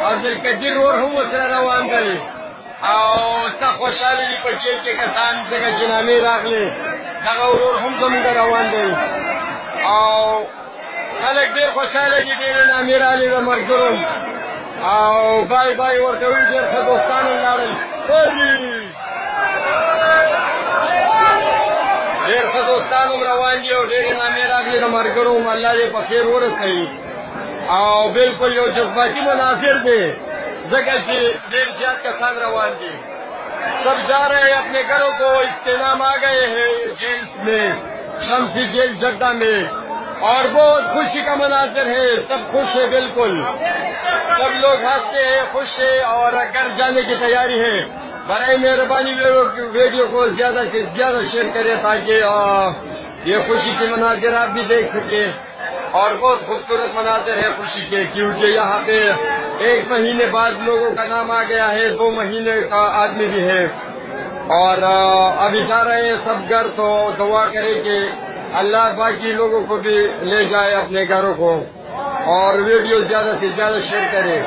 عبد القدیر ور هم سره روان دي او څه خوشاله دي په جیل کې کسان څنګه چې نامې راغلي دغه ور هم زموږ روان دي او خلک ډېر خوشاله دي ډېر نامې راغلي د مرګرو او بای بای ورته وي ډېر ښه دوستان ولاړل ډېر ښه دوستان هم روان دي او ډېرې نامې راغلي د مرګرو هم الله دې په خیر ورسوي او بالکل یو جذباتی مناظر دے ځکه چې ډېر زیات کسان روان دي سب جا رہے ہیں اپنے گھروں کو استعلام آ گئے ہیں جیلس میں شمسی جیل جدہ میں اور بہت خوشی کا مناظر ہے سب خوش ہے بالکل سب لوگ ہنستے ہیں خوش ہے اور گھر جانے کی تیاری ہے برائے مہربانی ویڈیو کو زیادہ سے زیادہ شیئر کریں تاکہ یہ خوشی کے مناظر آپ بھی دیکھ سکیں اور بہت خوبصورت مناظر ہے خوشی کے کیونکہ یہاں پہ 1 مہینے بعد لوگوں کا نام آ گیا ہے 2 مہینے کا آدمی بھی ہے اور ابھی جا رہے ہیں سب گھر تو دعا کرے کہ اللہ باقی لوگوں کو بھی لے جائے اپنے گھروں کو اور ویڈیو زیادہ سے زیادہ شیئر کرے